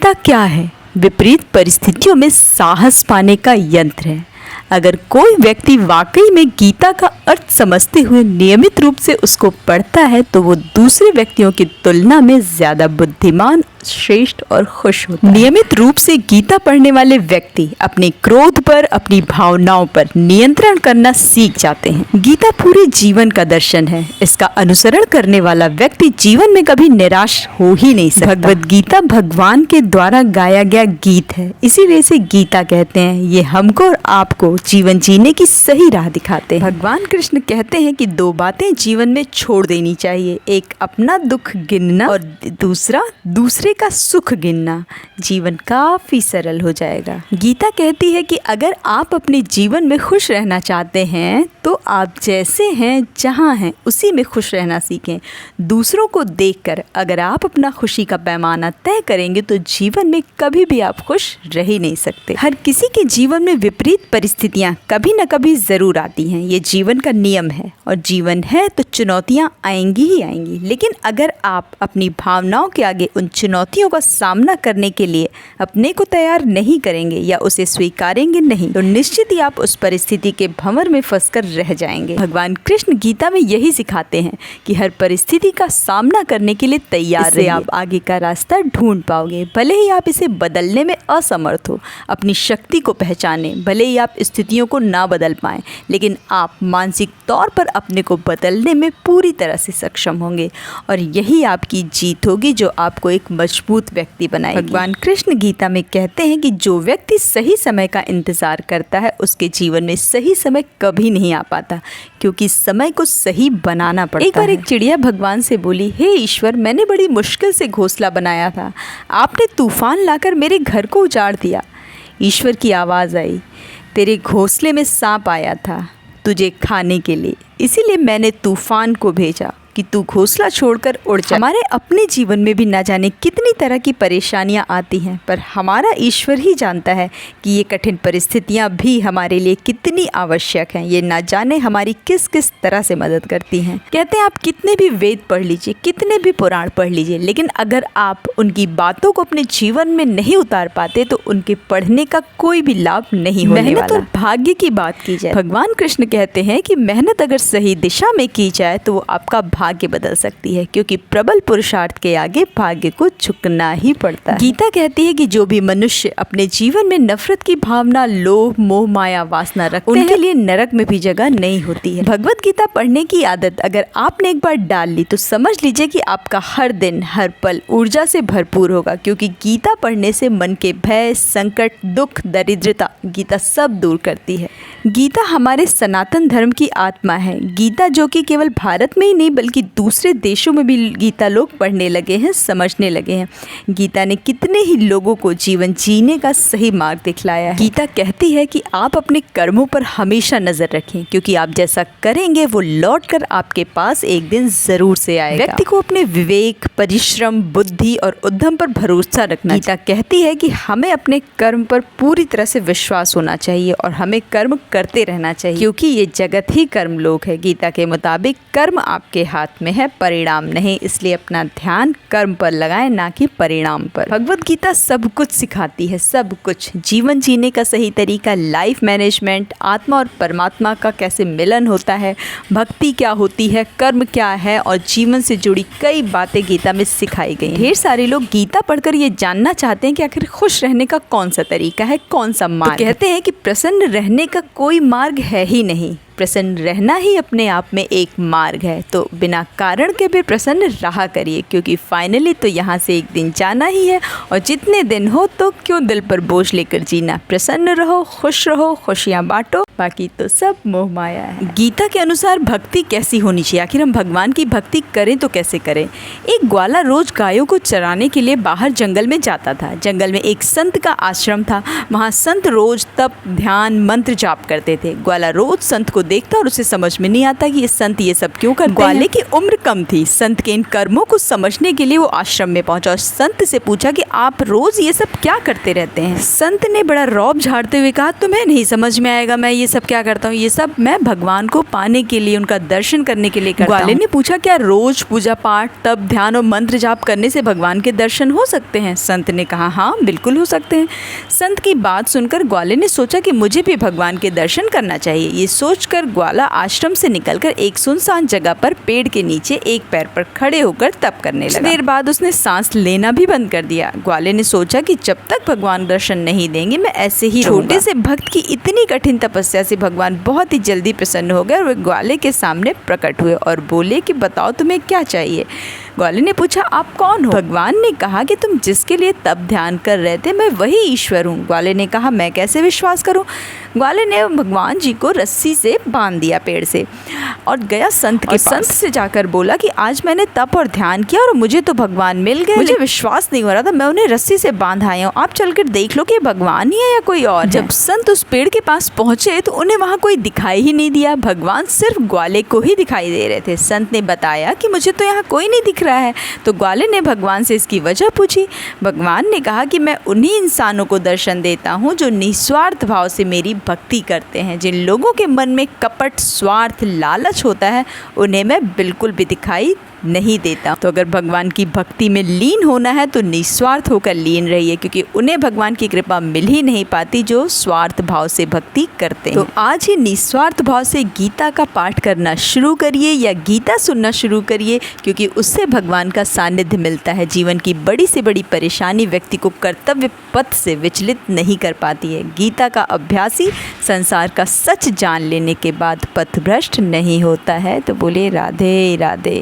गीता क्या है? विपरीत परिस्थितियों में साहस पाने का यंत्र है। अगर कोई व्यक्ति वाकई में गीता का अर्थ समझते हुए नियमित रूप से उसको पढ़ता है तो वो दूसरे व्यक्तियों की तुलना में ज्यादा बुद्धिमान, श्रेष्ठ और खुश होता है। नियमित रूप से गीता पढ़ने वाले व्यक्ति अपने क्रोध पर, अपनी भावनाओं पर नियंत्रण करना सीख जाते हैं। गीता पूरे जीवन का दर्शन है। इसका अनुसरण करने वाला व्यक्ति जीवन में कभी निराश हो ही नहीं सकता। भगवद गीता भगवान के द्वारा गाया गया गीत है, इसीलिए इसे गीता कहते हैं। ये हमको और आपको जीवन जीने की सही राह दिखाते हैं। भगवान कृष्ण कहते हैं कि दो बातें जीवन में छोड़ देनी चाहिए, एक अपना दुख गिनना और दूसरे का सुख गिनना। जीवन काफी सरल हो जाएगा। गीता कहती है कि अगर आप अपने जीवन में खुश रहना चाहते हैं तो आप जैसे हैं, जहाँ हैं, उसी में खुश रहना सीखें। दूसरों को देखकर अगर आप अपना खुशी का पैमाना तय करेंगे तो जीवन में कभी भी आप खुश रह ही नहीं सकते। हर किसी के जीवन में विपरीत परिस्थितियाँ कभी न कभी ज़रूर आती हैं। ये जीवन का नियम है और जीवन है तो चुनौतियाँ आएंगी ही आएंगी। लेकिन अगर आप अपनी भावनाओं के आगे उन चुनौतियों का सामना करने के लिए अपने को तैयार नहीं करेंगे या उसे स्वीकारेंगे नहीं तो निश्चित ही आप उस परिस्थिति के भंवर में फंसकर रह जाएंगे। भगवान कृष्ण गीता में यही सिखाते हैं कि हर परिस्थिति का सामना करने के लिए तैयार रहिए। आप आगे का रास्ता ढूंढ पाओगे। भले ही आप इसे बदलने में असमर्थ हो, अपनी शक्ति को पहचाने। भले ही आप स्थितियों को ना बदल पाएं, लेकिन आप मानसिक तौर पर अपने को बदलने में पूरी तरह से सक्षम होंगे और यही आपकी जीत होगी जो आपको एक मजबूत व्यक्ति बनाएगी। भगवान कृष्ण गीता में कहते हैं कि जो व्यक्ति सही समय का इंतजार करता है उसके जीवन में सही समय कभी नहीं आ पाता, क्योंकि समय को सही बनाना पड़ता है। एक बार एक चिड़िया भगवान से बोली, हे ईश्वर, मैंने बड़ी मुश्किल से घोंसला बनाया था, आपने तूफान लाकर मेरे घर को उजाड़ दिया। ईश्वर की आवाज़ आई, तेरे घोंसले में सांप आया था तुझे खाने के लिए, इसीलिए मैंने तूफान को भेजा कि तू घोंसला छोड़कर उड़ जा। हमारे अपने जीवन में भी ना जाने कितनी तरह की परेशानियां आती हैं, पर हमारा ईश्वर ही जानता है कि ये कठिन परिस्थितियां भी हमारे लिए कितनी आवश्यक हैं। ये ना जाने हमारी किस किस तरह से मदद करती हैं। कहते हैं आप कितने भी वेद पढ़ लीजिए, कितने भी पुराण पढ़ लीजिए, लेकिन अगर आप उनकी बातों को अपने जीवन में नहीं उतार पाते तो उनके पढ़ने का कोई भी लाभ नहीं होने वाला। मेहनत और भाग्य की बात की जाए, भगवान कृष्ण कहते हैं कि मेहनत अगर सही दिशा में की जाए तो वो आपका भाग्य बदल सकती है, क्योंकि प्रबल पुरुषार्थ के आगे भाग्य को झुकना ही पड़ता है। गीता कहती है कि जो भी मनुष्य अपने जीवन में नफरत की भावना, लोभ, मोह, माया, वासना रखते हैं, उनके लिए नरक में भी जगह नहीं होती है। भगवत गीता पढ़ने की आदत अगर आपने एक बार डाल ली तो समझ लीजिए कि आपका हर दिन, हर पल ऊर्जा से भरपूर होगा, क्योंकि गीता पढ़ने से मन के भय, संकट, दुख, दरिद्रता गीता सब दूर करती है। गीता हमारे सनातन धर्म की आत्मा है। गीता जो कि केवल भारत में ही नहीं बल्कि दूसरे देशों में भी गीता लोग पढ़ने लगे हैं, समझने लगे हैं। गीता ने कितने ही लोगों को जीवन जीने का सही मार्ग दिखलाया है। गीता कहती है कि आप अपने कर्मों पर हमेशा नजर रखें, क्योंकि आप जैसा करेंगे वो लौटकर आपके पास एक दिन जरूर से आएगा। व्यक्ति को अपने विवेक, परिश्रम, बुद्धि और उद्यम पर भरोसा रखना। गीता कहती है कि हमें अपने कर्म पर पूरी तरह से विश्वास होना चाहिए और हमें कर्म करते रहना चाहिए, क्योंकि ये जगत ही कर्म लोक है। गीता के मुताबिक कर्म आपके हाथ में है, परिणाम नहीं, इसलिए अपना ध्यान कर्म पर लगाएं, ना कि परिणाम पर। भगवत गीता सब कुछ सिखाती है, सब कुछ। जीवन जीने का सही तरीका, लाइफ मैनेजमेंट, आत्मा और परमात्मा का कैसे मिलन होता है, भक्ति क्या होती है, कर्म क्या है और जीवन से जुड़ी कई बातें गीता में सिखाई गई हैं। ढेर सारे लोग गीता पढ़कर ये जानना चाहते हैं कि आखिर खुश रहने का कौन सा तरीका है, कौन सा मार्ग। तो कहते हैं कि प्रसन्न रहने का कोई मार्ग है ही नहीं, प्रसन्न रहना ही अपने आप में एक मार्ग है। तो बिना कारण के भी प्रसन्न रहा करिए, क्योंकि फाइनली तो यहाँ से एक दिन जाना ही है और जितने दिन हो तो क्यों दिल पर बोझ लेकर जीना। प्रसन्न रहो, खुशियाँ बांटो, बाकी तो सब मोह माया है। गीता के अनुसार भक्ति कैसी होनी चाहिए, आखिर हम भगवान की भक्ति करें तो कैसे करें। एक ग्वाला रोज गायों को चराने के लिए बाहर जंगल में जाता था। जंगल में एक संत का आश्रम था। वहाँ संत रोज तप, ध्यान, मंत्र जाप करते थे। ग्वाला रोज संत को देखता और उसे समझ में नहीं आता कि ये संत ये सब क्यों करते हैं। ग्वाले की उम्र कम थी। संत के इन कर्मों को समझने के लिए वो आश्रम में पहुंचा और संत से पूछा कि आप रोज ये सब क्या करते रहते हैं। संत ने बड़ा रौब झाड़ते हुए कहा, तुम्हें नहीं समझ में आएगा मैं ये सब क्या करता हूँ। ये सब मैं भगवान को पाने के लिए, उनका दर्शन करने के लिए करता हूँ। ग्वाले ने पूछा, क्या रोज पूजा पाठ, तप, ध्यान और मंत्र जाप करने से भगवान के दर्शन हो सकते हैं। संत ने कहा, हाँ बिल्कुल हो सकते हैं। संत की बात सुनकर ग्वाले ने सोचा कि मुझे भी भगवान के दर्शन करना चाहिए। ये सोचकर ग्वाला आश्रम से निकलकर एक सुनसान जगह पर पेड़ के नीचे एक पैर पर खड़े होकर तप करने लगा। देर बाद उसने सांस लेना भी बंद कर दिया। ग्वाले ने सोचा कि जब तक भगवान दर्शन नहीं देंगे मैं ऐसे ही छोटे से भक्त की इतनी कठिन तपस्या से भगवान बहुत ही जल्दी प्रसन्न हो गए और वे ग्वाले के सामने प्रकट हुए और बोले कि बताओ तुम्हें क्या चाहिए। ग्वाले ने पूछा, आप कौन हो। भगवान ने कहा कि तुम जिसके लिए तप ध्यान कर रहे थे मैं वही ईश्वर हूँ। ग्वाले ने कहा, मैं कैसे विश्वास करूँ। ग्वाले ने भगवान जी को रस्सी से बांध दिया पेड़ से और गया संत के पास। संत से जाकर बोला कि आज मैंने तप और ध्यान किया और मुझे तो भगवान मिल गए। मुझे विश्वास नहीं हो रहा था, मैं उन्हें रस्सी से बांध आया हूँ। आप चलकर देख लो कि भगवान ही है या कोई और। जब संत उस पेड़ के पास पहुंचे तो उन्हें वहाँ कोई दिखाई ही नहीं दिया। भगवान सिर्फ ग्वाले को ही दिखाई दे रहे थे। संत ने बताया कि मुझे तो यहाँ कोई नहीं दिख रहा है। तो ग्वाले ने भगवान से इसकी वजह पूछी। भगवान ने कहा कि मैं उन्हीं इंसानों को दर्शन देता हूँ जो निस्वार्थ भाव से मेरी भक्ति करते हैं। जिन लोगों के मन में कपट, स्वार्थ, लालच होता है उन्हें मैं बिल्कुल भी दिखाई नहीं देता। तो अगर भगवान की भक्ति में लीन होना है तो निस्वार्थ होकर लीन रहिए, क्योंकि उन्हें भगवान की कृपा मिल ही नहीं पाती जो स्वार्थ भाव से भक्ति करते हैं। तो आज ही निस्वार्थ भाव से गीता का पाठ करना शुरू करिए या गीता सुनना शुरू करिए, क्योंकि उससे भगवान का सानिध्य मिलता है। जीवन की बड़ी से बड़ी परेशानी व्यक्ति को कर्तव्य पथ से विचलित नहीं कर पाती है। गीता का अभ्यासी संसार का सच जान लेने के बाद पथभ्रष्ट नहीं होता है। तो बोले राधे राधे।